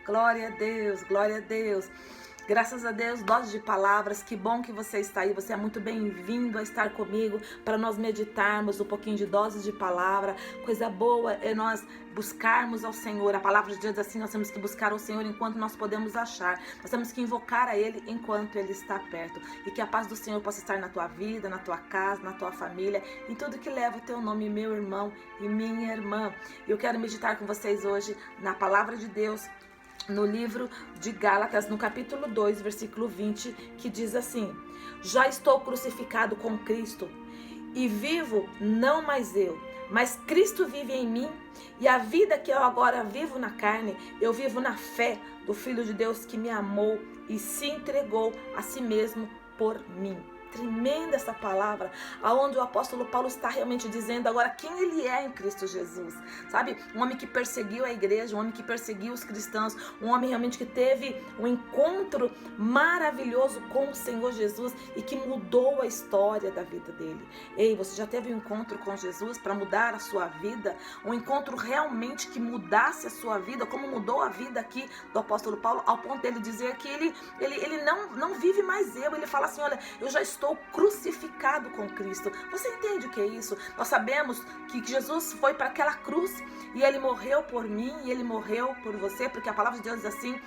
Glória a Deus, glória a Deus. Graças a Deus, dose de palavras, que bom que você está aí, você é muito bem-vindo a estar comigo para nós meditarmos um pouquinho de doses de palavra. Coisa boa é nós buscarmos ao Senhor. A palavra de Deus diz assim, nós temos que buscar ao Senhor enquanto nós podemos achar. Nós temos que invocar a Ele enquanto Ele está perto. E que a paz do Senhor possa estar na tua vida, na tua casa, na tua família, em tudo que leva o teu nome, meu irmão e minha irmã. Eu quero meditar com vocês hoje na palavra de Deus, no livro de Gálatas, no capítulo 2, versículo 20, que diz assim: já estou crucificado com Cristo, e vivo não mais eu, mas Cristo vive em mim, e a vida que eu agora vivo na carne, eu vivo na fé do Filho de Deus que me amou e se entregou a si mesmo por mim. Tremenda essa palavra, aonde o apóstolo Paulo está realmente dizendo agora quem ele é em Cristo Jesus, sabe? Um homem que perseguiu a igreja, um homem que perseguiu os cristãos, um homem realmente que teve um encontro maravilhoso com o Senhor Jesus e que mudou a história da vida dele. Ei, você já teve um encontro com Jesus para mudar a sua vida? Um encontro realmente que mudasse a sua vida, como mudou a vida aqui do apóstolo Paulo, ao ponto dele dizer que ele não vive mais eu. Ele fala assim, olha, eu já estou crucificado com Cristo. Você entende o que é isso? Nós sabemos que Jesus foi para aquela cruz e ele morreu por mim e ele morreu por você, porque a palavra de Deus diz assim,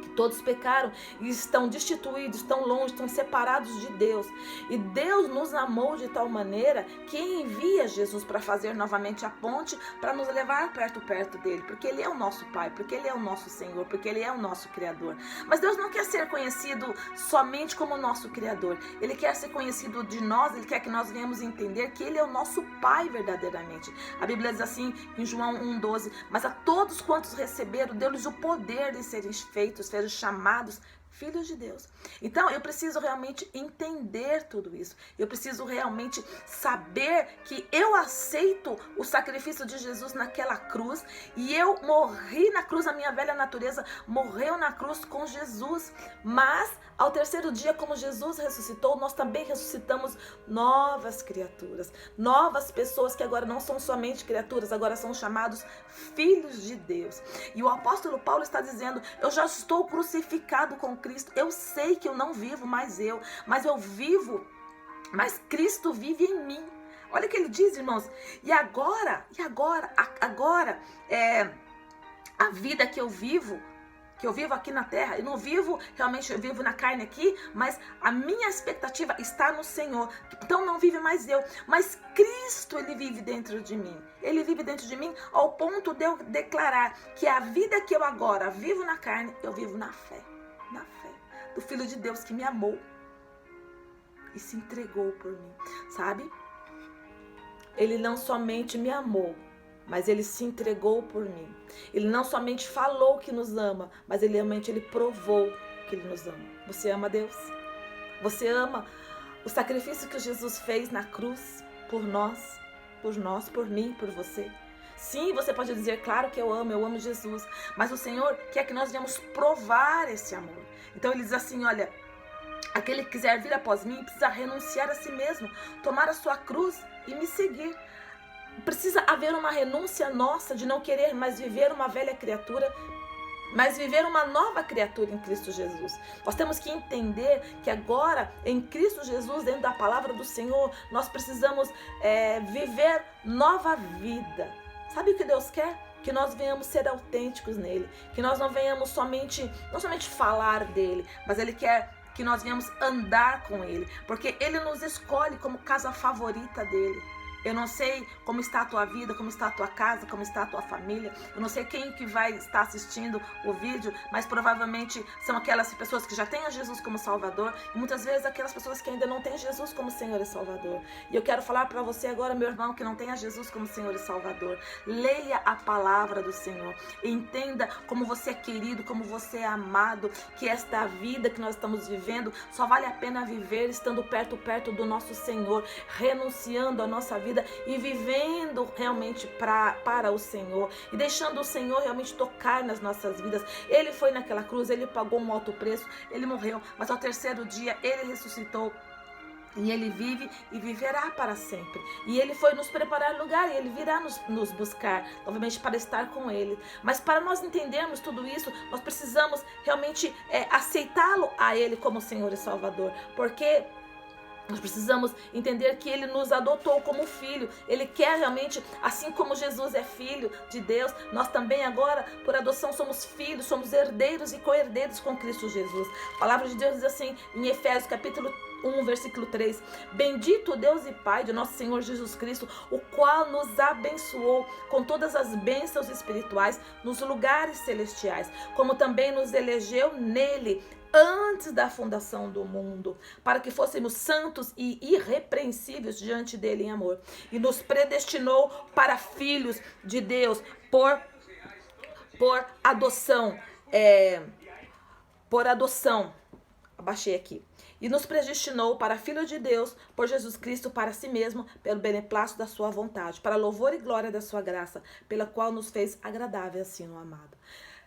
que todos pecaram e estão destituídos, estão longe, estão separados de Deus. E Deus nos amou de tal maneira que envia Jesus para fazer novamente a ponte, para nos levar perto dele, porque Ele é o nosso Pai, porque Ele é o nosso Senhor, porque Ele é o nosso Criador. Mas Deus não quer ser conhecido somente como nosso Criador. Ele quer ser conhecido de nós, Ele quer que nós venhamos entender que Ele é o nosso Pai verdadeiramente. A Bíblia diz assim em João 1,12, mas a todos quantos receberam, deu-lhes o poder de serem feitos, serem chamados filhos de Deus. Então eu preciso realmente entender tudo isso. Eu preciso realmente saber que eu aceito o sacrifício de Jesus naquela cruz e eu morri na cruz, a minha velha natureza morreu na cruz com Jesus. Mas ao terceiro dia, como Jesus ressuscitou, nós também ressuscitamos novas criaturas, novas pessoas que agora não são somente criaturas, agora são chamados filhos de Deus. E o apóstolo Paulo está dizendo, eu já estou crucificado com Cristo. Eu sei que eu não vivo mais eu, mas eu vivo, mas Cristo vive em mim. Olha o que ele diz, irmãos. E agora, a vida que eu vivo aqui na terra, eu não vivo, realmente eu vivo na carne aqui, mas a minha expectativa está no Senhor. Então não vive mais eu, mas Cristo, Ele vive dentro de mim. Ele vive dentro de mim ao ponto de eu declarar que a vida que eu agora vivo na carne, eu vivo na fé do Filho de Deus que me amou e se entregou por mim, sabe? Ele não somente me amou, mas Ele se entregou por mim. Ele não somente falou que nos ama, mas Ele realmente provou que Ele nos ama. Você ama Deus? Você ama o sacrifício que Jesus fez na cruz por nós, por mim, por você? Sim, você pode dizer, claro que eu amo Jesus, mas o Senhor quer que nós venhamos provar esse amor. Então Ele diz assim, olha, aquele que quiser vir após mim precisa renunciar a si mesmo, tomar a sua cruz e me seguir. Precisa haver uma renúncia nossa de não querer mais viver uma velha criatura, mas viver uma nova criatura em Cristo Jesus. Nós temos que entender que agora, em Cristo Jesus, dentro da palavra do Senhor, nós precisamos viver nova vida. Sabe o que Deus quer? Que nós venhamos ser autênticos nele, que nós não venhamos não somente falar dele, mas Ele quer que nós venhamos andar com Ele, porque Ele nos escolhe como casa favorita dele. Eu não sei como está a tua vida, como está a tua casa, como está a tua família. Eu não sei quem que vai estar assistindo o vídeo, mas provavelmente são aquelas pessoas que já têm a Jesus como Salvador e muitas vezes aquelas pessoas que ainda não têm Jesus como Senhor e Salvador. E eu quero falar para você agora, meu irmão, que não tem a Jesus como Senhor e Salvador. Leia a palavra do Senhor. Entenda como você é querido, como você é amado, que esta vida que nós estamos vivendo só vale a pena viver estando perto do nosso Senhor, renunciando a nossa vida e vivendo realmente para o Senhor e deixando o Senhor realmente tocar nas nossas vidas. Ele foi naquela cruz, Ele pagou um alto preço, Ele morreu, mas ao terceiro dia Ele ressuscitou E ele vive e viverá para sempre. E ele foi nos preparar lugar, e ele virá nos buscar, novamente, para estar com ele. Mas para nós entendermos tudo isso, nós precisamos realmente aceitá-lo a ele como Senhor e Salvador. Porque nós precisamos entender que ele nos adotou como filho. Ele quer realmente, assim como Jesus é filho de Deus, nós também agora, por adoção, somos filhos, somos herdeiros e co-herdeiros com Cristo Jesus. A palavra de Deus diz assim, em Efésios capítulo 1, versículo 3. Bendito o Deus e Pai de nosso Senhor Jesus Cristo, o qual nos abençoou com todas as bênçãos espirituais nos lugares celestiais, como também nos elegeu nele antes da fundação do mundo, para que fôssemos santos e irrepreensíveis diante dele em amor, e nos predestinou para filhos de Deus por adoção, abaixei aqui, e nos predestinou para filhos de Deus por Jesus Cristo para si mesmo, pelo beneplácito da sua vontade, para louvor e glória da sua graça, pela qual nos fez agradável assim no amado.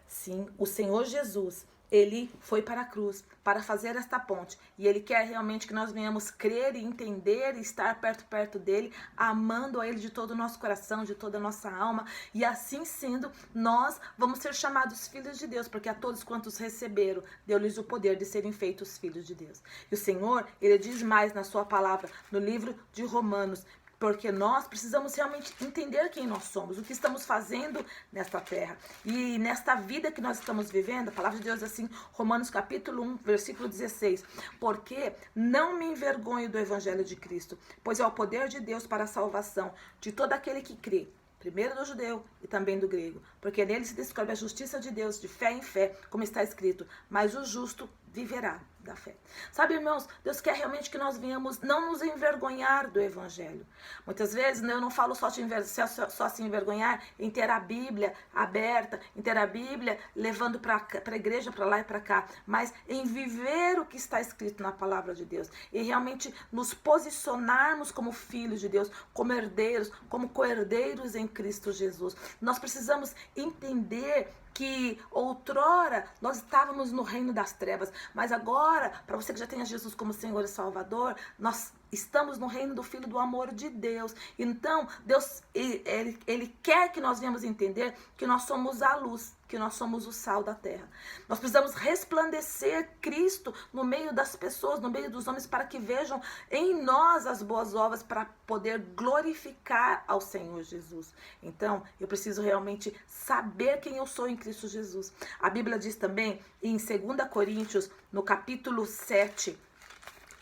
Sim, o Senhor Jesus, ele foi para a cruz para fazer esta ponte. E ele quer realmente que nós venhamos crer e entender e estar perto dele, amando a ele de todo o nosso coração, de toda a nossa alma. E assim sendo, nós vamos ser chamados filhos de Deus, porque a todos quantos receberam, deu-lhes o poder de serem feitos filhos de Deus. E o Senhor, ele diz mais na sua palavra, no livro de Romanos, porque nós precisamos realmente entender quem nós somos, o que estamos fazendo nesta terra. E nesta vida que nós estamos vivendo, a palavra de Deus é assim, Romanos capítulo 1, versículo 16. Porque não me envergonho do evangelho de Cristo, pois é o poder de Deus para a salvação de todo aquele que crê. Primeiro do judeu e também do grego. Porque nele se descobre a justiça de Deus, de fé em fé, como está escrito. Mas o justo viverá da fé. Sabe, irmãos, Deus quer realmente que nós venhamos não nos envergonhar do evangelho. Muitas vezes, eu não falo só se envergonhar em ter a Bíblia aberta, em ter a Bíblia levando para a igreja, para lá e para cá, mas em viver o que está escrito na palavra de Deus, e realmente nos posicionarmos como filhos de Deus, como herdeiros, como co-herdeiros em Cristo Jesus. Nós precisamos entender que outrora nós estávamos no reino das trevas, mas agora, para você que já tem a Jesus como Senhor e Salvador, nós estamos no reino do Filho do amor de Deus. Então, Deus, ele quer que nós venhamos entender que nós somos a luz, que nós somos o sal da terra. Nós precisamos resplandecer Cristo no meio das pessoas, no meio dos homens, para que vejam em nós as boas obras, para poder glorificar ao Senhor Jesus. Então, eu preciso realmente saber quem eu sou em Cristo Jesus. A Bíblia diz também, em 2 Coríntios, no capítulo 7,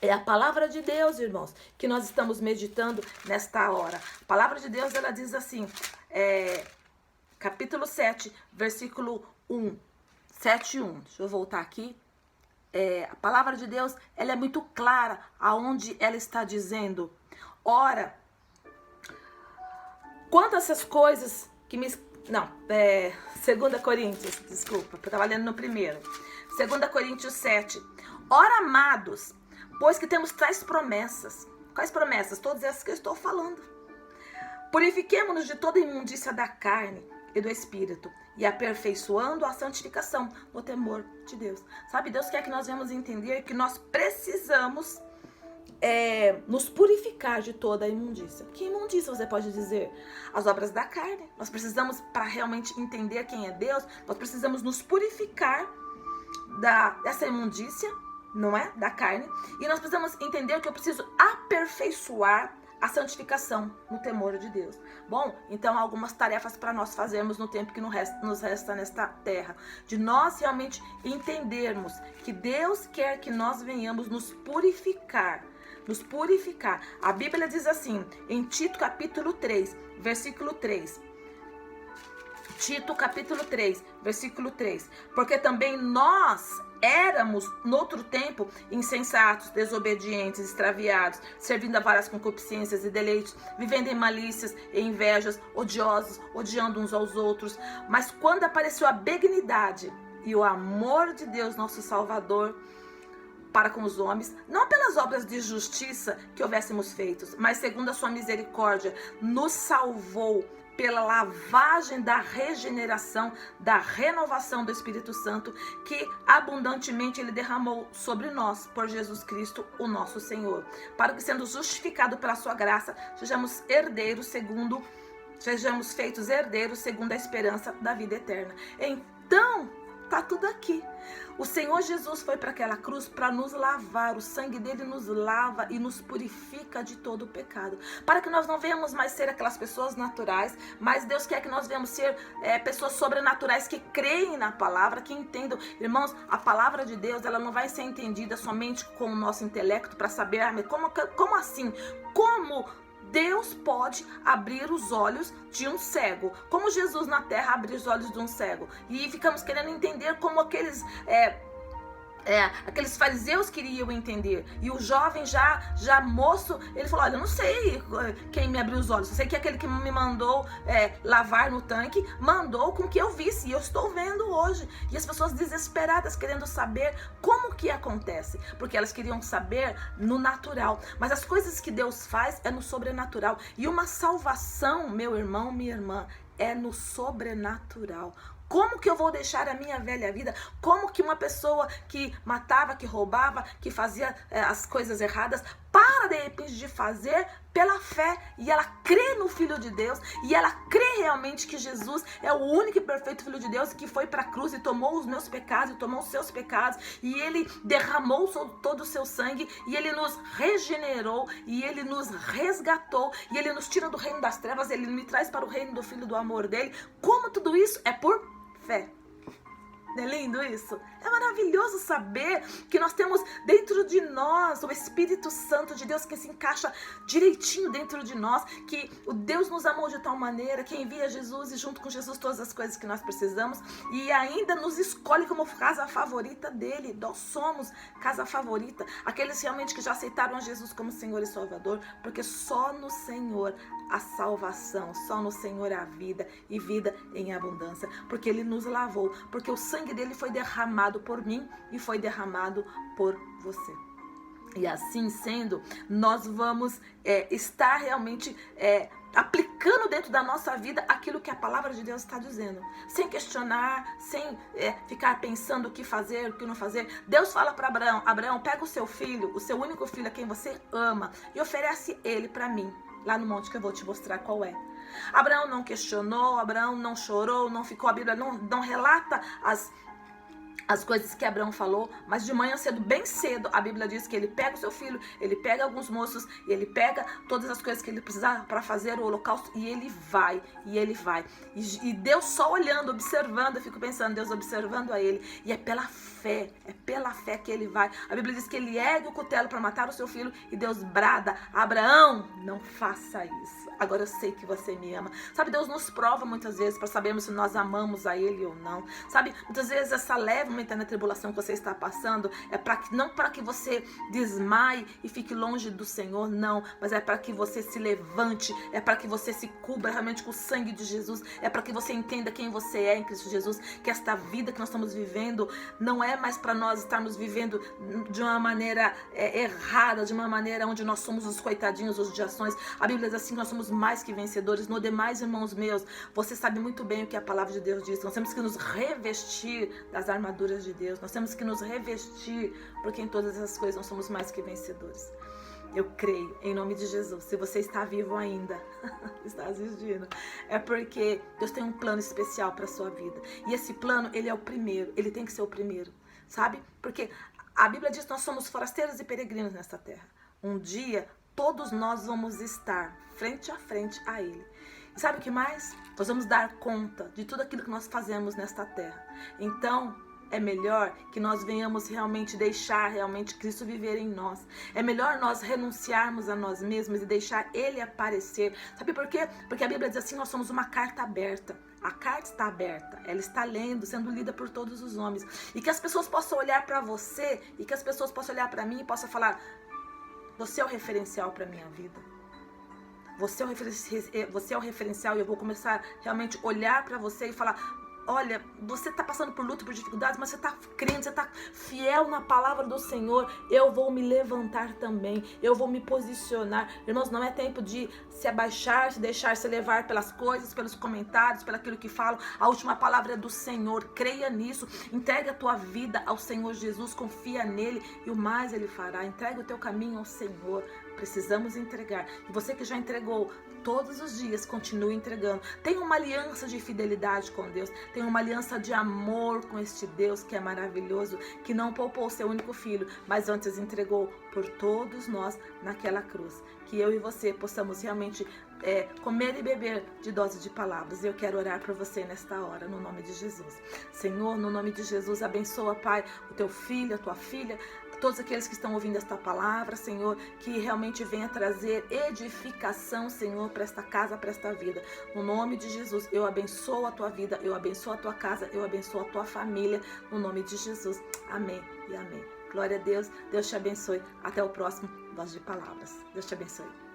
é a palavra de Deus, irmãos, que nós estamos meditando nesta hora. A palavra de Deus, ela diz assim, capítulo 7, versículo 1, 7:1. Deixa eu voltar aqui. A palavra de Deus, ela é muito clara aonde ela está dizendo. Ora, quanto a essas coisas que me... Não, 2 Coríntios, desculpa, eu estava lendo no primeiro. 2 Coríntios 7. Ora, amados, pois que temos tais promessas. Quais promessas? Todas essas que eu estou falando. Purifiquemo-nos de toda imundícia da carne e do espírito, e aperfeiçoando a santificação no temor de Deus. Sabe, Deus quer que nós venhamos entender que nós precisamos nos purificar de toda a imundícia. Que imundícia você pode dizer? As obras da carne. Nós precisamos, para realmente entender quem é Deus, nós precisamos nos purificar dessa imundícia, não é? Da carne. E nós precisamos entender que eu preciso aperfeiçoar a santificação no temor de Deus. Bom, então há algumas tarefas para nós fazermos no tempo que nos resta nesta terra. De nós realmente entendermos que Deus quer que nós venhamos nos purificar. Nos purificar. A Bíblia diz assim, em Tito capítulo 3, versículo 3. Tito capítulo 3, versículo 3. Porque também nós éramos, noutro tempo, insensatos, desobedientes, extraviados, servindo a várias concupiscências e deleites, vivendo em malícias e invejas, odiosos, odiando uns aos outros. Mas quando apareceu a benignidade e o amor de Deus, nosso Salvador, para com os homens, não pelas obras de justiça que houvéssemos feitos, mas segundo a sua misericórdia, nos salvou pela lavagem da regeneração, da renovação do Espírito Santo, que abundantemente Ele derramou sobre nós, por Jesus Cristo, o nosso Senhor. Para que, sendo justificado pela sua graça, sejamos feitos herdeiros segundo a esperança da vida eterna. Então, tá tudo aqui. O Senhor Jesus foi para aquela cruz para nos lavar. O sangue dele nos lava e nos purifica de todo o pecado. Para que nós não venhamos mais ser aquelas pessoas naturais, mas Deus quer que nós venhamos ser pessoas sobrenaturais que creem na palavra, que entendam. Irmãos, a palavra de Deus, ela não vai ser entendida somente com o nosso intelecto para saber, como assim? Como Deus pode abrir os olhos de um cego? Como Jesus na terra abriu os olhos de um cego? E ficamos querendo entender como aqueles fariseus queriam entender. E o jovem já moço, ele falou: olha, eu não sei quem me abriu os olhos, eu sei que aquele que me mandou lavar no tanque, mandou com que eu visse, e eu estou vendo hoje. E as pessoas desesperadas querendo saber como que acontece, porque elas queriam saber no natural, mas as coisas que Deus faz é no sobrenatural. E uma salvação, meu irmão, minha irmã, é no sobrenatural. Como que eu vou deixar a minha velha vida? Como que uma pessoa que matava, que roubava, que fazia as coisas erradas, para de repente de fazer pela fé, e ela crê no Filho de Deus, e ela crê realmente que Jesus é o único e perfeito Filho de Deus, que foi para a cruz e tomou os meus pecados, e tomou os seus pecados, e ele derramou todo o seu sangue, e ele nos regenerou, e ele nos resgatou, e ele nos tira do reino das trevas, ele me traz para o reino do Filho do amor dele. Como tudo isso é por fé. Não é lindo isso? É maravilhoso saber que nós temos dentro de nós o Espírito Santo de Deus, que se encaixa direitinho dentro de nós, que o Deus nos amou de tal maneira que envia Jesus, e junto com Jesus todas as coisas que nós precisamos, e ainda nos escolhe como casa favorita dele. Nós somos casa favorita, aqueles realmente que já aceitaram a Jesus como Senhor e Salvador, porque só no Senhor a salvação, só no Senhor a vida, e vida em abundância, porque ele nos lavou, porque o sangue dele foi derramado por mim e foi derramado por você. E assim sendo, nós vamos estar realmente aplicando dentro da nossa vida aquilo que a palavra de Deus está dizendo, sem questionar, sem ficar pensando o que fazer, o que não fazer. Deus fala para Abraão: Abraão, pega o seu filho, o seu único filho, a quem você ama, e oferece ele para mim, lá no monte que eu vou te mostrar qual é. Abraão não questionou, Abraão não chorou, não ficou, a Bíblia não relata as coisas que Abraão falou, mas de manhã cedo, bem cedo, a Bíblia diz que ele pega o seu filho, ele pega alguns moços, ele pega todas as coisas que ele precisava para fazer o holocausto, e ele vai. E Deus só olhando, observando. Eu fico pensando, Deus observando a ele, e é pela fé que ele vai. A Bíblia diz que ele ergue o cutelo para matar o seu filho, e Deus brada: Abraão, não faça isso. Agora eu sei que você me ama. Sabe, Deus nos prova muitas vezes para sabermos se nós amamos a ele ou não. Sabe, muitas vezes essa leve momentânea tribulação que você está passando é não para que você desmaie e fique longe do Senhor, não, mas é para que você se levante, é para que você se cubra realmente com o sangue de Jesus, é para que você entenda quem você é em Cristo Jesus, que esta vida que nós estamos vivendo não é mais para nós estarmos vivendo de uma maneira errada, de uma maneira onde nós somos os coitadinhos, os diações. A Bíblia diz assim que nós somos mais que vencedores. No demais, irmãos meus, você sabe muito bem o que a palavra de Deus diz. Nós temos que nos revestir das armaduras de Deus, nós temos que nos revestir, porque em todas essas coisas nós somos mais que vencedores. Eu creio, em nome de Jesus. Se você está vivo ainda, está assistindo, é porque Deus tem um plano especial para a sua vida. E esse plano, ele é o primeiro, ele tem que ser o primeiro, sabe? Porque a Bíblia diz que nós somos forasteiros e peregrinos nesta terra. Um dia, todos nós vamos estar frente a frente a Ele. E sabe o que mais? Nós vamos dar conta de tudo aquilo que nós fazemos nesta terra. Então, é melhor que nós venhamos realmente deixar realmente Cristo viver em nós. É melhor nós renunciarmos a nós mesmos e deixar Ele aparecer. Sabe por quê? Porque a Bíblia diz assim: nós somos uma carta aberta. A carta está aberta, ela está lendo, sendo lida por todos os homens. E que as pessoas possam olhar para você, e que as pessoas possam olhar para mim e possam falar: você é o referencial para a minha vida. Você é o referencial, e eu vou começar realmente a olhar para você e falar: olha, você está passando por luta, por dificuldades, mas você está crendo, você está fiel na palavra do Senhor, eu vou me levantar também, eu vou me posicionar. Irmãos, não é tempo de se abaixar, se deixar se levar pelas coisas, pelos comentários, pelo aquilo que falam. A última palavra é do Senhor, creia nisso, entrega a tua vida ao Senhor Jesus, confia nele e o mais ele fará. Entrega o teu caminho ao Senhor. Precisamos entregar. E você que já entregou todos os dias, continue entregando. Tenha uma aliança de fidelidade com Deus. Tenha uma aliança de amor com este Deus que é maravilhoso, que não poupou o seu único filho, mas antes entregou por todos nós naquela cruz. Que eu e você possamos realmente comer e beber de dose de palavras. Eu quero orar por você nesta hora, no nome de Jesus. Senhor, no nome de Jesus, abençoa, Pai, o teu filho, a tua filha, todos aqueles que estão ouvindo esta palavra, Senhor, que realmente venha trazer edificação, Senhor, para esta casa, para esta vida. No nome de Jesus, eu abençoo a tua vida, eu abençoo a tua casa, eu abençoo a tua família, no nome de Jesus. Amém e amém. Glória a Deus, Deus te abençoe. Até o próximo Dose de Palavras. Deus te abençoe.